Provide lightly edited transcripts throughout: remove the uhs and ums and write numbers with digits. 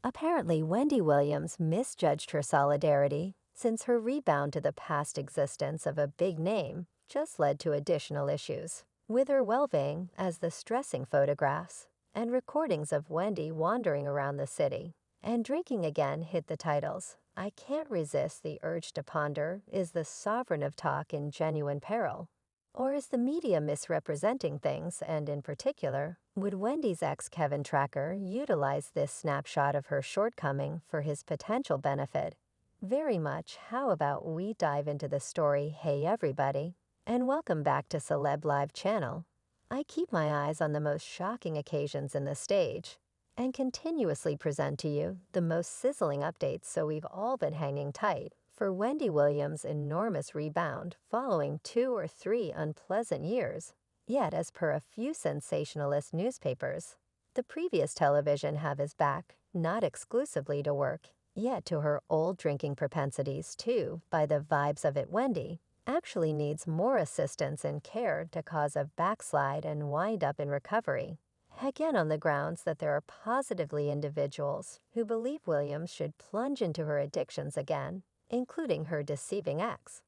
Apparently, Wendy Williams misjudged her solidarity since her rebound to the past existence of a big name just led to additional issues, with her well-being as the stressing photographs and recordings of Wendy wandering around the city. And drinking again hit the titles. I can't resist the urge to ponder, is the sovereign of talk in genuine peril? Or is the media misrepresenting things, and in particular, would Wendy's ex-Kevin Tracker utilize this snapshot of her shortcoming for his potential benefit? Very much. How about we dive into the story? Hey everybody, and welcome back to Celeb Live channel. I keep my eyes on the most shocking occasions in the stage and continuously present to you the most sizzling updates, so we've all been hanging tight for Wendy Williams' enormous rebound following 2 or 3 unpleasant years. Yet, as per a few sensationalist newspapers, the previous television have his back, not exclusively to work, yet to her old drinking propensities too. By the vibes of it, Wendy actually needs more assistance and care to cause a backslide and wind up in recovery. Again, on the grounds that there are positively individuals who believe Williams should plunge into her addictions again, including her deceiving ex.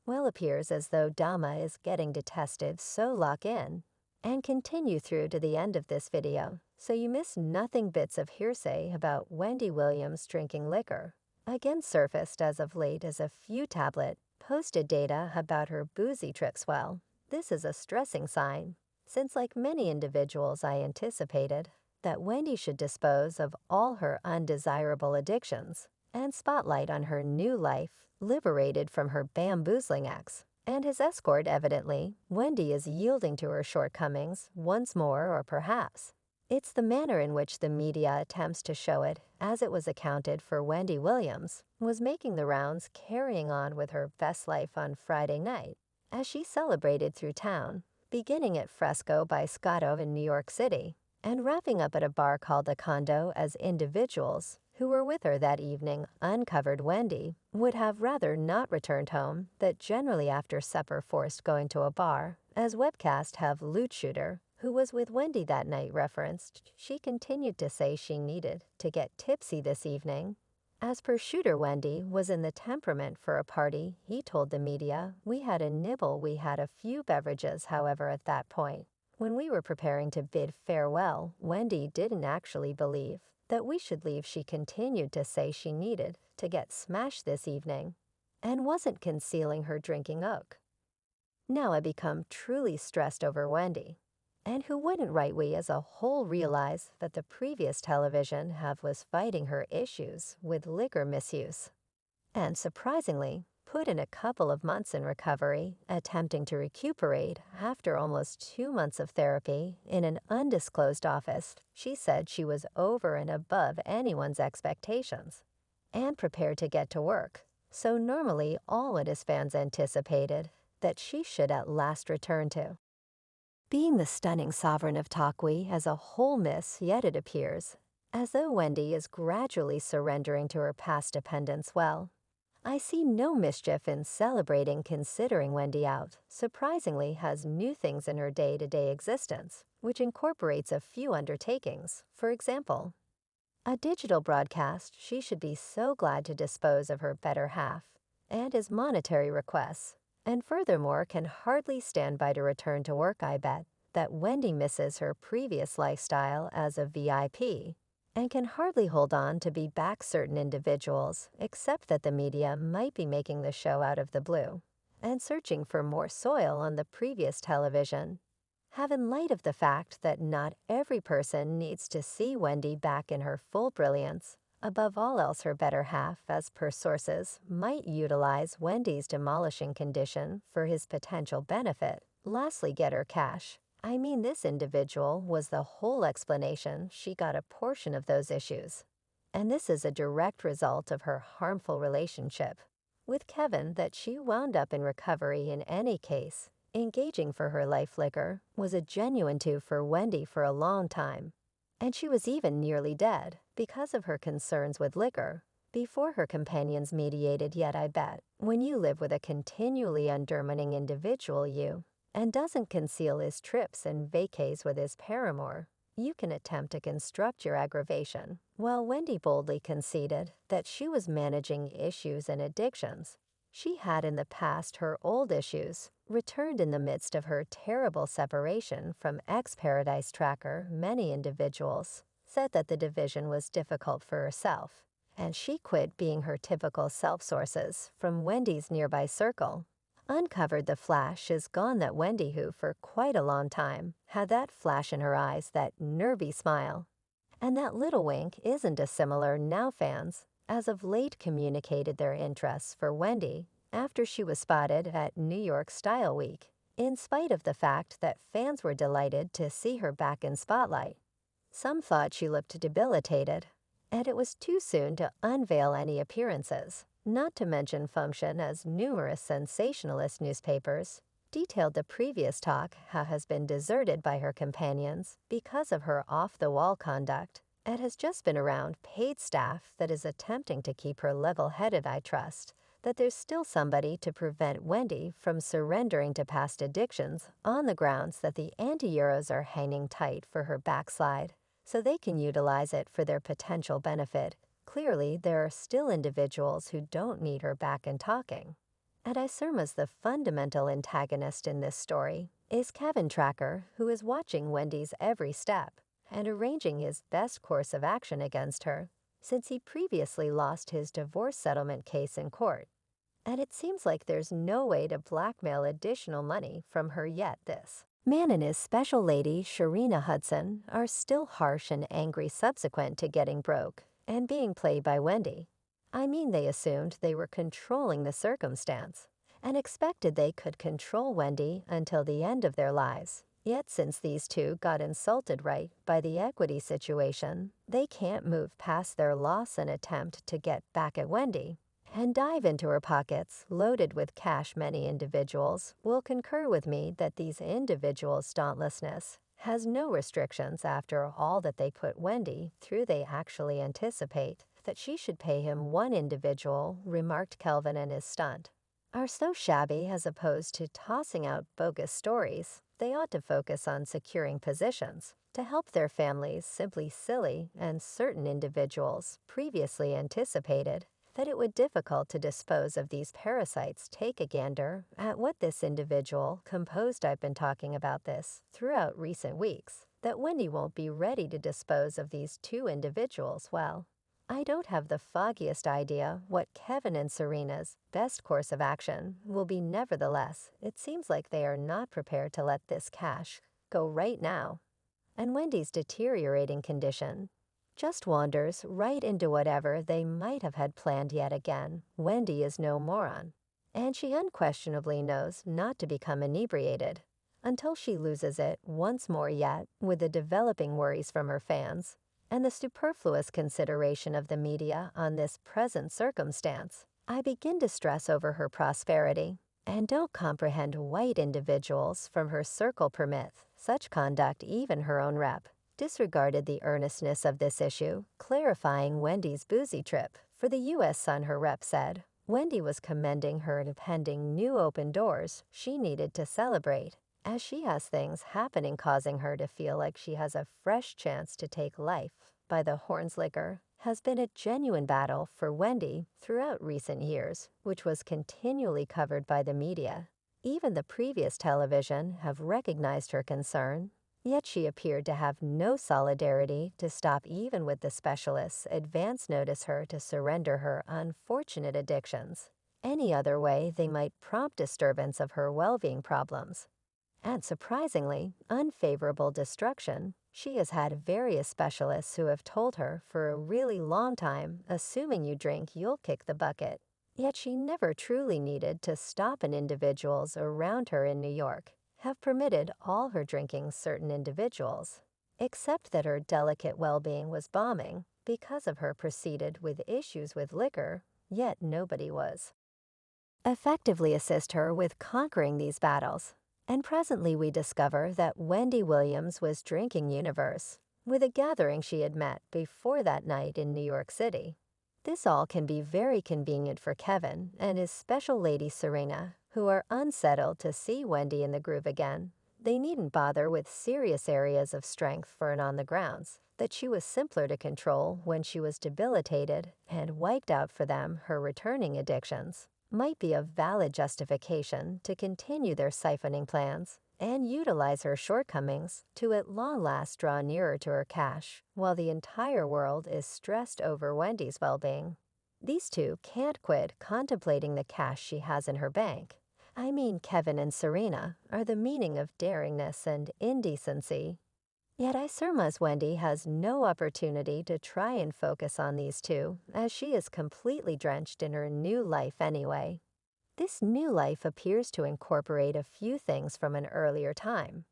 Well, appears as though Dama is getting detested, so lock in and continue through to the end of this video so you miss nothing. Bits of hearsay about Wendy Williams drinking liquor again surfaced as of late as a few tablet posted data about her boozy trips. Well, this is a stressing sign, since like many individuals I anticipated that Wendy should dispose of all her undesirable addictions and spotlight on her new life, liberated from her bamboozling ex and his escort. Evidently, Wendy is yielding to her shortcomings once more, or perhaps it's the manner in which the media attempts to show it, as it was accounted for. Wendy Williams was making the rounds, carrying on with her best life on Friday night as she celebrated through town, beginning at Fresco by Scotto in New York City and wrapping up at a bar called the Condo. As individuals who were with her that evening uncovered, Wendy would have rather not returned home, that generally after supper forced going to a bar, as webcast have Loot Shooter, who was with Wendy that night, referenced. She continued to say she needed to get tipsy this evening. As per Shooter, Wendy was in the temperament for a party. He told the media, "We had a nibble, we had a few beverages." However, at that point, when we were preparing to bid farewell, Wendy didn't actually believe that we should leave. She continued to say she needed to get smashed this evening and wasn't concealing her drinking oak. Now I become truly stressed over Wendy. And who wouldn't? Right? We as a whole realize that the previous television have was fighting her issues with liquor misuse. And surprisingly, put in a couple of months in recovery, attempting to recuperate after almost 2 months of therapy in an undisclosed office. She said she was over and above anyone's expectations and prepared to get to work. So normally all it is fans anticipated that she should at last return to being the stunning sovereign of talk. We as a whole miss, yet it appears as though Wendy is gradually surrendering to her past dependence. Well, I see no mischief in celebrating, considering Wendy out, surprisingly, has new things in her day-to-day existence, which incorporates a few undertakings. For example, a digital broadcast. She should be so glad to dispose of her better half and his monetary requests, and furthermore can hardly stand by to return to work. I bet that Wendy misses her previous lifestyle as a VIP and can hardly hold on to be back. Certain individuals, except that the media might be making the show out of the blue and searching for more soil on the previous television, have, in light of the fact that not every person needs to see Wendy back in her full brilliance. Above all else, her better half, as per sources, might utilize Wendy's demolishing condition for his potential benefit. Lastly, get her cash. I mean, this individual was the whole explanation. She got a portion of those issues. And this is a direct result of her harmful relationship with Kevin, that she wound up in recovery. In any case, engaging for her life, liquor was a genuine to for Wendy for a long time. And she was even nearly dead because of her concerns with liquor before her companions mediated. Yet I bet when you live with a continually undermining individual, you and doesn't conceal his trips and vacays with his paramour, You can attempt to construct your aggravation, while Wendy boldly conceded that she was managing issues and addictions. She had in the past her old issues, returned in the midst of her terrible separation from ex-Paradise Tracker. Many individuals said that the division was difficult for herself, and she quit being her typical self sources from Wendy's nearby circle. Uncovered the flash is gone that Wendy, who for quite a long time had that flash in her eyes, that nervy smile. And that little wink isn't dissimilar now. Fans, as of late, communicated their interests for Wendy after she was spotted at New York Style Week, in spite of the fact that fans were delighted to see her back in spotlight. Some thought she looked debilitated, and it was too soon to unveil any appearances, not to mention function as numerous sensationalist newspapers detailed the previous talk how has been deserted by her companions because of her off-the-wall conduct, and has just been around paid staff that is attempting to keep her level-headed. I trust that there's still somebody to prevent Wendy from surrendering to past addictions on the grounds that the anti-heroes are hanging tight for her backslide, so they can utilize it for their potential benefit. Clearly, there are still individuals who don't need her back and talking. And I surmise the fundamental antagonist in this story is Kevin Tracker, who is watching Wendy's every step and arranging his best course of action against her, since he previously lost his divorce settlement case in court. And it seems like there's no way to blackmail additional money from her yet. This man and his special lady, Sharina Hudson, are still harsh and angry subsequent to getting broke and being played by Wendy. I mean, they assumed they were controlling the circumstance and expected they could control Wendy until the end of their lives. Yet since these two got insulted right by the equity situation, they can't move past their loss and attempt to get back at Wendy and dive into her pockets loaded with cash. Many individuals will concur with me that these individuals' dauntlessness has no restrictions. After all that they put Wendy through, they actually anticipate that she should pay him. One individual remarked Kelvin and his stunt are so shabby. As opposed to tossing out bogus stories, they ought to focus on securing positions to help their families. Simply silly, and certain individuals previously anticipated that it would be difficult to dispose of these parasites. Take a gander at what this individual composed. I've been talking about this throughout recent weeks, that Wendy won't be ready to dispose of these two individuals. Well, I don't have the foggiest idea what Kevin and Serena's best course of action will be. Nevertheless, it seems like they are not prepared to let this cash go right now. And Wendy's deteriorating condition just wanders right into whatever they might have had planned. Yet again, Wendy is no moron, and she unquestionably knows not to become inebriated until she loses it once more. Yet, with the developing worries from her fans and the superfluous consideration of the media on this present circumstance, I begin to stress over her prosperity and don't comprehend white individuals from her circle permit such conduct. Even her own rep disregarded the earnestness of this issue, clarifying Wendy's boozy trip. For the U.S. Sun, her rep said Wendy was commending her pending new open doors she needed to celebrate, as she has things happening causing her to feel like she has a fresh chance to take life by the horns. Liquor has been a genuine battle for Wendy throughout recent years, which was continually covered by the media. Even the previous television have recognized her concern. Yet she appeared to have no solidarity to stop. Even with the specialists advance notice her to surrender her unfortunate addictions. Any other way they might prompt disturbance of her well-being problems. And surprisingly, unfavorable destruction. She has had various specialists who have told her for a really long time, assuming you drink, you'll kick the bucket. Yet she never truly needed to stop, and individuals around her in New York have permitted all her drinking. Certain individuals except that her delicate well-being was bombing because of her proceeded with issues with liquor, yet nobody was effectively assist her with conquering these battles. And presently we discover that Wendy Williams was drinking universe with a gathering she had met before that night in New York City. This all can be very convenient for Kevin and his special lady Serena, who are unsettled to see Wendy in the groove again. They needn't bother with serious areas of strength for an on the grounds, that she was simpler to control when she was debilitated and wiped out for them her returning addictions, might be a valid justification to continue their siphoning plans and utilize her shortcomings to at long last draw nearer to her cash, while the entire world is stressed over Wendy's well-being. These two can't quit contemplating the cash she has in her bank. I mean, Kevin and Serena are the meaning of daringness and indecency. Yet I surmise Wendy has no opportunity to try and focus on these two, as she is completely drenched in her new life anyway. This new life appears to incorporate a few things from an earlier time.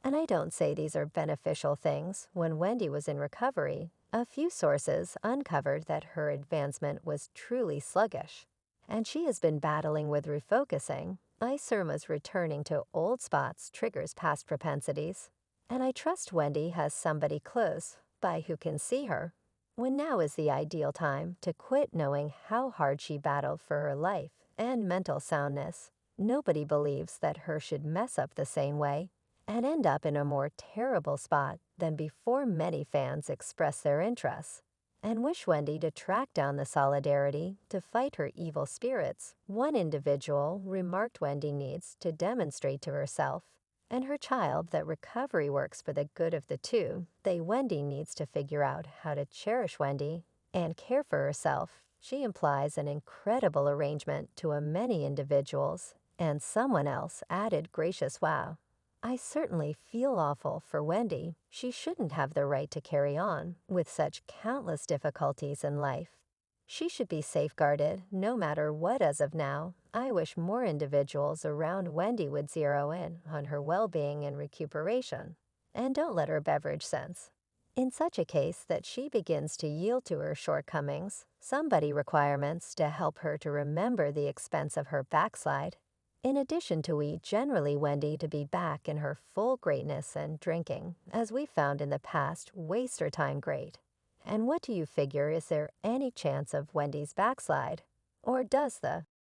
And I don't say these are beneficial things. When Wendy was in recovery, a few sources uncovered that her advancement was truly sluggish, and she has been battling with refocusing. Isurma's returning to old spots triggers past propensities, and I trust Wendy has somebody close by who can see her, when now is the ideal time to quit knowing how hard she battled for her life and mental soundness. Nobody believes that her should mess up the same way and end up in a more terrible spot than before. Many fans express their interests and wish Wendy to track down the solidarity to fight her evil spirits. One individual remarked Wendy needs to demonstrate to herself and her child that recovery works for the good of the two. Wendy needs to figure out how to cherish Wendy and care for herself. She implies an incredible arrangement to a many individuals, and someone else added gracious wow. I certainly feel awful for Wendy. She shouldn't have the right to carry on with such countless difficulties in life. She should be safeguarded no matter what. As of now, I wish more individuals around Wendy would zero in on her well-being and recuperation, and don't let her beverage sense. In such a case that she begins to yield to her shortcomings, somebody requirements to help her to remember the expense of her backslide. In addition to we generally Wendy to be back in her full greatness, and drinking, as we found in the past, waste her time great. And what do you figure, is there any chance of Wendy's backslide? Or does the